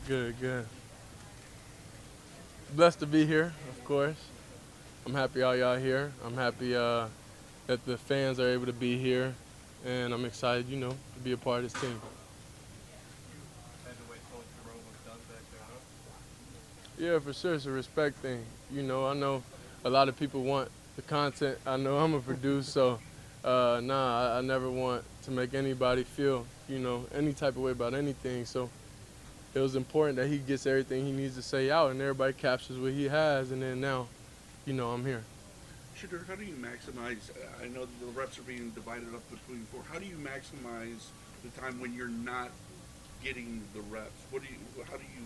Good, good. Blessed to be here, of course. I'm happy all y'all here. I'm happy that the fans are able to be here, and I'm excited, to be a part of this team. Had to wait till Jerome was done back there, huh? Yeah, for sure, it's a respect thing. I know a lot of people want the content I know I'm gonna produce, so I never want to make anybody feel, any type of way about anything. So it was important that he gets everything he needs to say out, and everybody captures what he has, and then now, I'm here. Shedeur, how do you maximize? I know the reps are being divided up between four. How do you maximize the time when you're not getting the reps? What do you? How do you?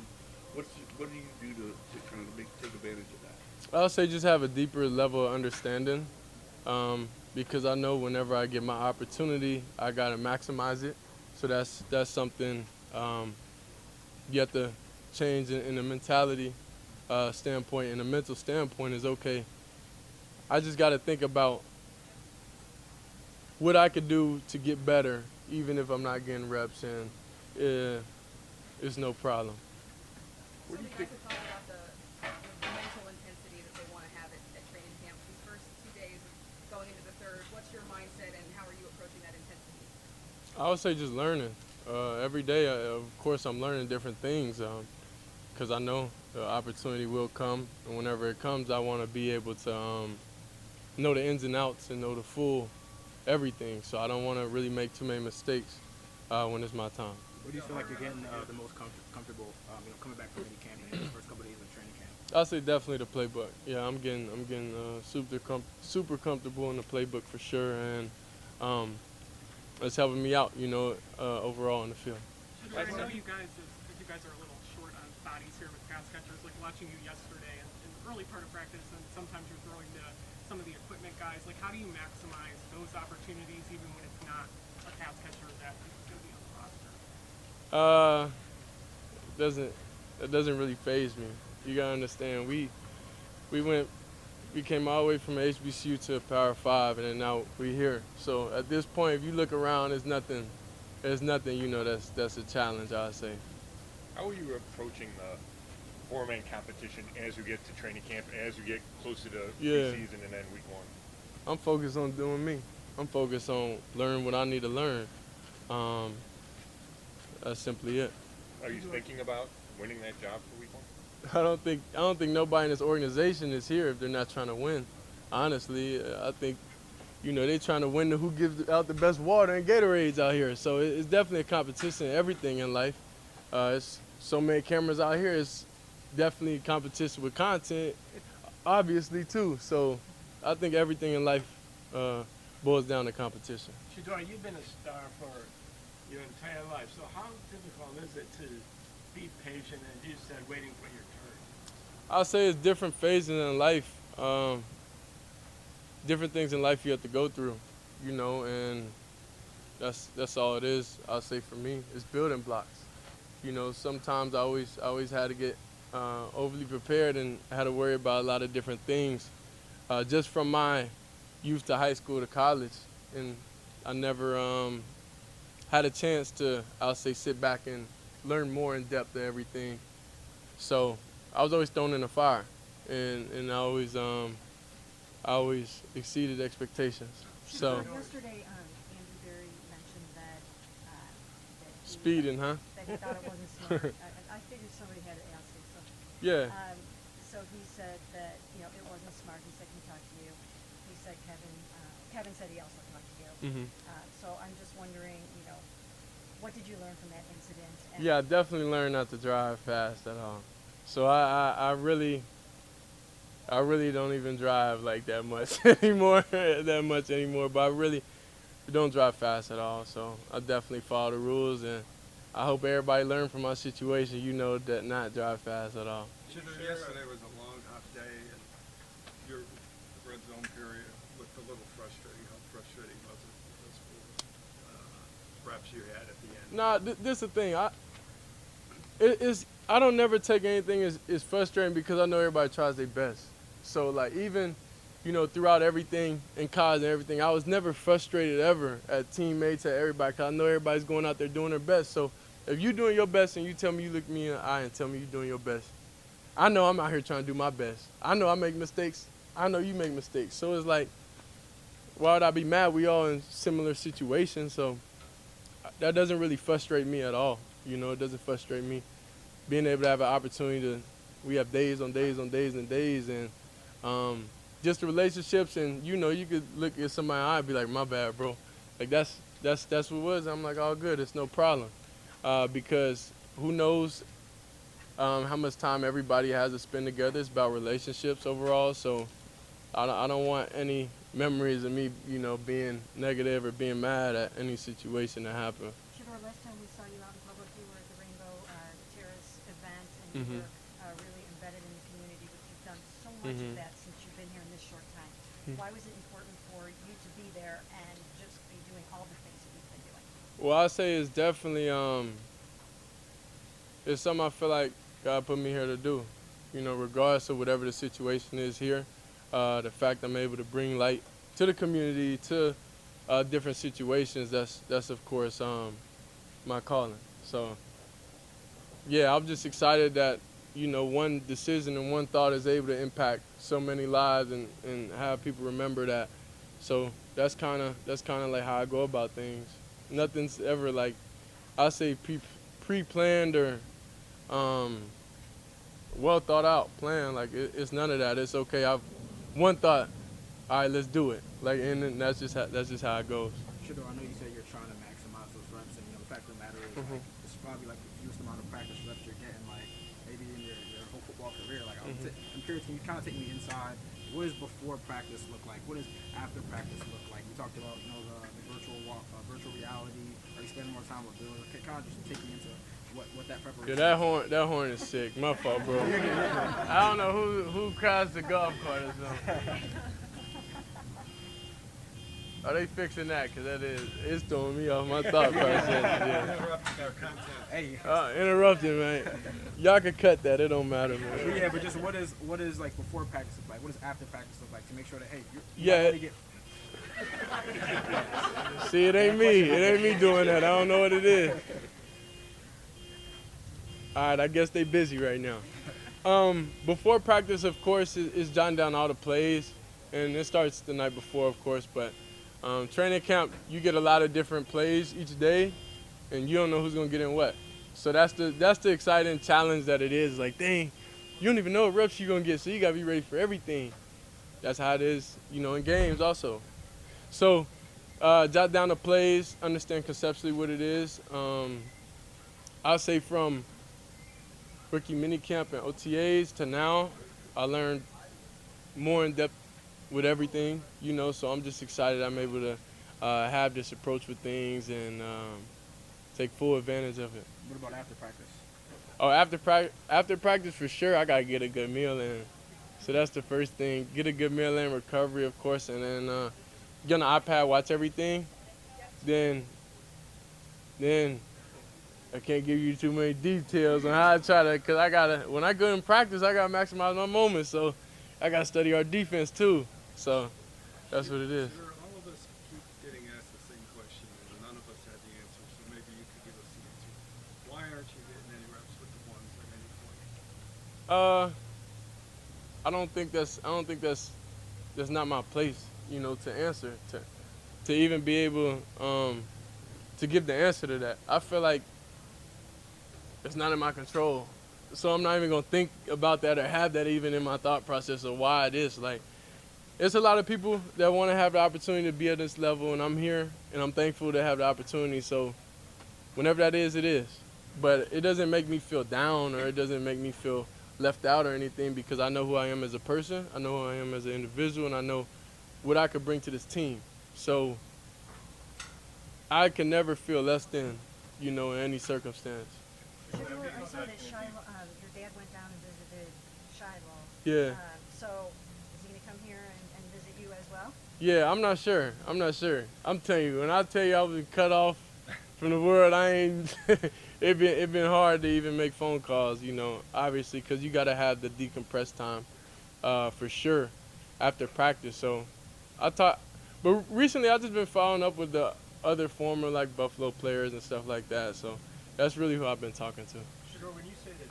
What do you do to kind of take advantage of that? I'll say just have a deeper level of understanding, because I know whenever I get my opportunity, I gotta maximize it. So that's something you have to change in the mentality standpoint and the mental standpoint is okay. I just got to think about what I could do to get better, even if I'm not getting reps, and it's no problem. So the guys have talked about the mental intensity that they want to have at training camp. These first 2 days of going into the third, what's your mindset and how are you approaching that intensity? I would say just learning. Every day, of course, I'm learning different things because I know the opportunity will come, and whenever it comes, I want to be able to know the ins and outs and know the full everything. So I don't want to really make too many mistakes when it's my time. Where do you feel like you're getting the most comfortable, coming back from any camp and the first couple of days of training camp? I'll say definitely the playbook. Yeah, I'm getting super comfortable in the playbook for sure, and it's helping me out, overall in the field. I know you guys are a little short on bodies here with pass catchers. Like watching you yesterday in the early part of practice, and sometimes you're throwing to some of the equipment guys. Like, how do you maximize those opportunities, even when it's not a pass catcher that is going to be on the roster? It doesn't really faze me. You gotta understand, we came all the way from HBCU to Power 5, and then now we're here. So at this point, if you look around, there's nothing, that's a challenge, I'd say. How are you approaching the four-man competition as you get to training camp, as you get closer to preseason and then week one? I'm focused on doing me. I'm focused on learning what I need to learn. That's simply it. Are you thinking about winning that job for week one? I don't think nobody in this organization is here if they're not trying to win. Honestly, I think, they're trying to win who gives out the best water and Gatorades out here. So it's definitely a competition in everything in life. It's so many cameras out here. It's definitely a competition with content, obviously too. So I think everything in life boils down to competition. Shedeur, you've been a star for your entire life. So how difficult is it to be patient and, you said, waiting for your turn? I'll say it's different phases in life, different things in life you have to go through, and that's all it is. I'll say for me, it's building blocks. Sometimes I always had to get overly prepared and had to worry about a lot of different things, just from my youth to high school to college, and I never had a chance to, I'll say, sit back and learn more in depth of everything. So I was always thrown in the fire, and I always exceeded expectations. So Yesterday, Andrew Berry mentioned that speeding, huh? that he thought it wasn't smart. I figured somebody had to ask him. So, Yeah. so he said that it wasn't smart. He said he talked to you. He said Kevin said he also talked to you. So I'm just wondering, what did you learn from that incident? And Yeah, I definitely learned not to drive fast at all. So I really don't even drive like that much anymore. But I really don't drive fast at all. So I definitely follow the rules, and I hope everybody learn from my situation. That not drive fast at all. Yesterday was a long, hot day, and your red zone period looked a little frustrating. How frustrating was it? Those reps you had at the end. Nah, this is the thing. I don't never take anything as frustrating because I know everybody tries their best. So like even, throughout everything in college and everything, I was never frustrated ever at teammates, at everybody, because I know everybody's going out there doing their best. So If you doing your best and you tell me, you look me in the eye and tell me you doing your best, I know I'm out here trying to do my best. I know I make mistakes. I know you make mistakes. So it's like, why would I be mad? We all in similar situations, so that doesn't really frustrate me at all. You know, it doesn't frustrate me. Being able to have an opportunity to, we have days on days on days and days, and just the relationships, and you know, you could look at somebody's eye and be like, my bad, bro. Like that's what it was. I'm like, all good, it's no problem. Because who knows how much time everybody has to spend together. It's about relationships overall, so I don't want any memories of me, you know, being negative or being mad at any situation that happened. Shedeur, last time we saw you out in public, you were at the Rainbow Terrace event, and you Mhm. were really embedded in the community, but you've done so much of that since you've been here in this short time. Why was it important for you to be there and just be doing all the things that you've been doing? Well, I say it's definitely it's something I feel like God put me here to do. You know, regardless of whatever the situation is here, the fact I'm able to bring light to the community, to different situations, that's of course my calling. So yeah, I'm just excited that, you know, one decision and one thought is able to impact so many lives and have people remember that. So that's kind of like how I go about things. Nothing's ever like, I say pre-planned or well thought out plan. Like it's none of that. It's okay. I've one thought. All right, let's do it. Like, and then that's just how it goes. Shedeur, I know you said you're trying to maximize those reps, and you know the fact of the matter is, like, it's probably like the fewest amount of practice reps you're getting, like maybe in your whole football career. Like, I'm curious, can you kind of take me inside? What does before practice look like? What does after practice look like? We talked about, you know, the virtual virtual reality. Are you spending more time with Bill? Okay, kind of just take me into what that preparation. Yeah, that horn is sick. My fault, bro. I don't know who crashed the golf cart or something. Are they fixing that? Because it's throwing me off my thought process. Yeah. Interrupting our content. Hey. Interrupting, man. Y'all can cut that. It don't matter, man. Yeah, but just what is like before practice look like? What does after practice look like to make sure that, hey, Yeah. See, it ain't me. It ain't me doing that. I don't know what it is. All right, I guess they busy right now. Before practice, of course, is jotting down all the plays, and it starts the night before, of course. But training camp, you get a lot of different plays each day, and you don't know who's gonna get in what. So that's the exciting challenge that it is. Like, dang, you don't even know what reps you're gonna get, so you gotta be ready for everything. That's how it is, you know, in games also. So jot down the plays, understand conceptually what it is. I'll say from rookie minicamp and OTAs to now, I learned more in depth with everything, you know, so I'm just excited I'm able to have this approach with things and take full advantage of it. What about after practice? Oh, after practice for sure, I gotta get a good meal in. So that's the first thing. Get a good meal in, recovery, of course, and then get on the iPad, watch everything. Then I can't give you too many details on how I try to, because when I go in practice, I gotta maximize my moments. So I gotta study our defense too. So that's what it is. All of us keep getting asked the same question, and none of us had the answer. So maybe you could give us the answer. Why aren't you getting any reps with the ones at any point? I don't think that's not my place, you know, to answer, to even be able to give the answer to that. I feel like it's not in my control. So I'm not even gonna think about that or have that even in my thought process of why it is. Like, it's a lot of people that want to have the opportunity to be at this level, and I'm here, and I'm thankful to have the opportunity. So whenever that is, it is. But it doesn't make me feel down, or it doesn't make me feel left out or anything, because I know who I am as a person, I know who I am as an individual, and I know what I could bring to this team. So I can never feel less than, you know, in any circumstance. Shedeur, I saw that Shiloh, your dad went down and visited Shiloh. Yeah. So is he going to come here and visit you as well? Yeah, I'm not sure. I'm telling you, when I tell you I was cut off from the world, I ain't. it been hard to even make phone calls, you know, obviously, because you got to have the decompress time for sure after practice. So but recently I just been following up with the other former like Buffalo players and stuff like that. So that's really who I've been talking to. Shedeur, when you say that,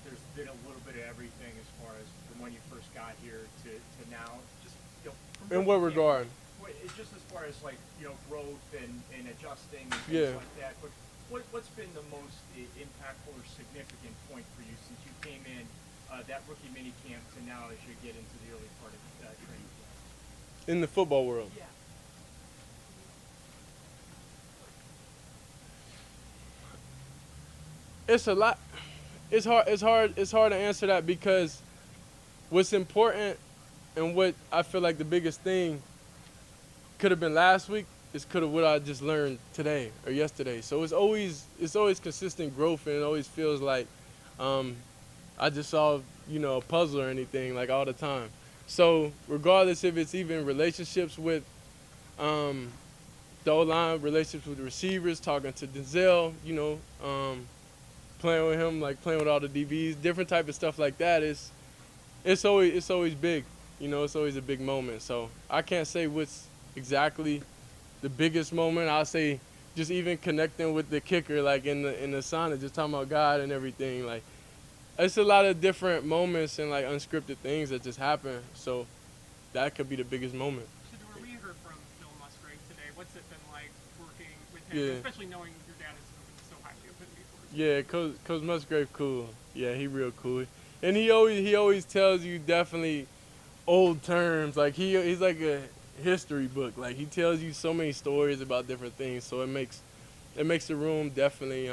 there's been a little bit of everything as far as from when you first got here to now, just, from In what rookie camp, regard? it's just as far as like, growth and adjusting and things Yeah. like that. But what's been the most impactful or significant point for you since you came in that rookie mini camp to now as you get into the early part of training camp? In the football world. Yeah. It's a lot. It's hard to answer that because what's important and what I feel like the biggest thing could have been last week is could have what I just learned today or yesterday. So it's always consistent growth, and it always feels like I just solved a puzzle or anything like all the time. So regardless if it's even relationships with the O-line, relationships with the receivers, talking to Denzel, playing with him, like playing with all the DBs, different type of stuff like that. It's always big, it's always a big moment. So I can't say what's exactly the biggest moment. I'll say just even connecting with the kicker, like in the sauna, just talking about God and everything. Like it's a lot of different moments and like unscripted things that just happen. So that could be the biggest moment. Shedeur, we heard from Bill Musgrave today. What's it been like working with him, Yeah. especially knowing your dad is so highly of him before? Yeah, Coach Musgrave cool. Yeah, he real cool. And he always tells you definitely old terms. Like he's like a history book. Like he tells you so many stories about different things. So it makes the room definitely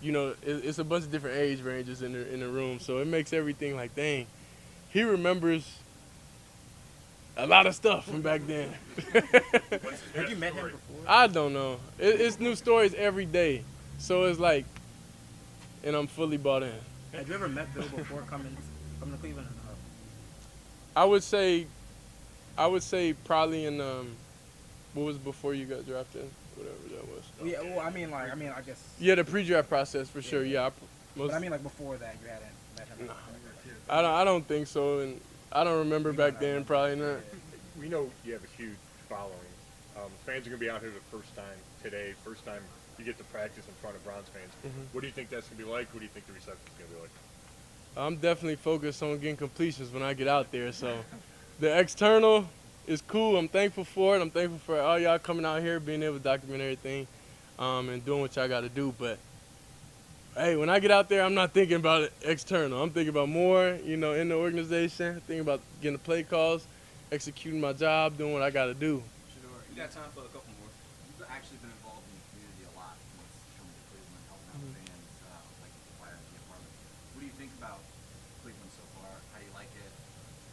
it's a bunch of different age ranges in the room. So it makes everything like, dang, he remembers a lot of stuff from back then. Have you met him before? I don't know. It's new stories every day. So it's like, and I'm fully bought in. Had you ever met Bill before coming to Cleveland? Or no? I would say probably in what was before you got drafted, whatever that was. Well, yeah, well, I guess. Yeah, the pre-draft process for sure. Yeah, But I mean, like before that, you hadn't met him. No. I don't think so, and I don't remember back then. Probably not. We know you have a huge following. Fans are going to be out here the first time today, first time you get to practice in front of Browns fans. Mm-hmm. What do you think that's going to be like? What do you think the reception is going to be like? I'm definitely focused on getting completions when I get out there. So the external is cool. I'm thankful for it. I'm thankful for all y'all coming out here, being able to document everything, and doing what y'all got to do. But hey, when I get out there, I'm not thinking about it external. I'm thinking about more, in the organization, thinking about getting the play calls, executing my job, doing what I got to do. Shedeur, you got time for a couple more. You've actually been involved in the community a lot since coming to Cleveland, helping out fans, like the Flyers and the apartment. What do you think about Cleveland so far? How do you like it?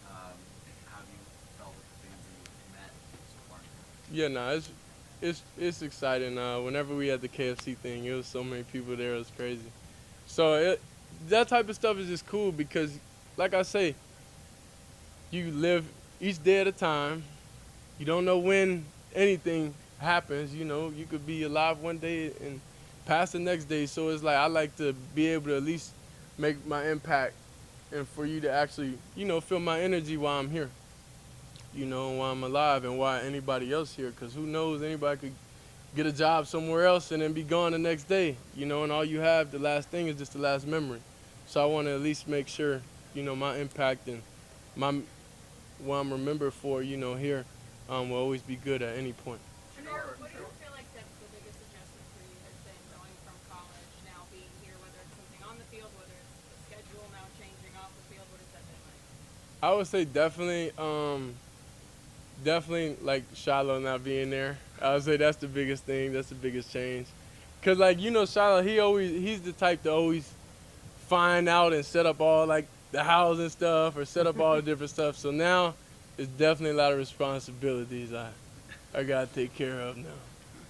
How have you felt with the fans that you've met so far? Yeah, it's exciting. Whenever we had the KFC thing, it was so many people there. It was crazy. So that type of stuff is just cool because, like I say, you live each day at a time. You don't know when anything happens. You could be alive one day and pass the next day. So it's like I like to be able to at least make my impact, and for you to actually, feel my energy while I'm here. While I'm alive and why anybody else here, because who knows, anybody could get a job somewhere else and then be gone the next day, and all you have, the last thing is just the last memory. So I want to at least make sure, my impact and what I'm remembered for, here will always be good at any point. Shedeur, what do you feel like that's the biggest adjustment for you has been going from college now being here, whether it's something on the field, whether it's the schedule now changing off the field, what has that been like? I would say definitely like Shiloh not being there. I would say that's the biggest thing. That's the biggest change. Cause like Shiloh, he's the type to always find out and set up all like the housing stuff or set up all the different stuff. So now it's definitely a lot of responsibilities I gotta take care of now.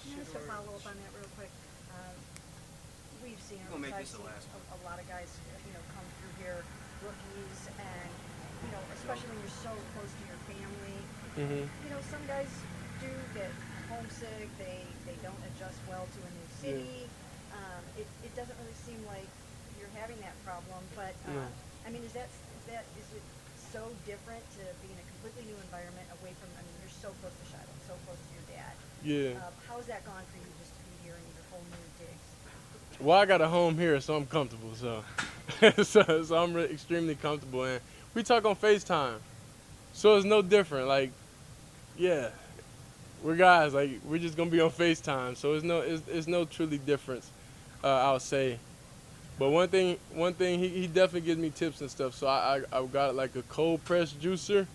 Can I ask a follow-up on that real quick? We've seen, We'll make I've this the seen last one. a lot of guys, come through here, rookies, and, especially when you're so close to your family, Mhm. some guys do get homesick, they don't adjust well to a new city. It doesn't really seem like you're having that problem, but, No. is it so different to be in a completely new environment away from, you're so close to Shiloh, so close to your dad. Yeah. How has that gone for you just to be here in your whole new digs? well, I got a home here, so I'm comfortable. So, so I'm extremely comfortable, and we talk on FaceTime, so it's no different. Like, yeah, we're guys. Like, we're just gonna be on FaceTime, so it's no truly difference. I'll say. But one thing, he definitely gives me tips and stuff. So I got like a cold press juicer,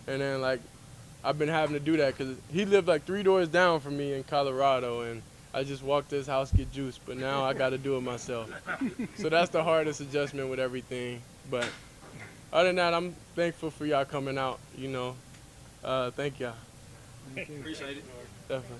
and then like I've been having to do that because he lived like 3 doors down from me in Colorado, and I just walked to his house get juice. But now I got to do it myself. So that's the hardest adjustment with everything. But other than that, I'm thankful for y'all coming out. You know, thank y'all. Appreciate it. Definitely.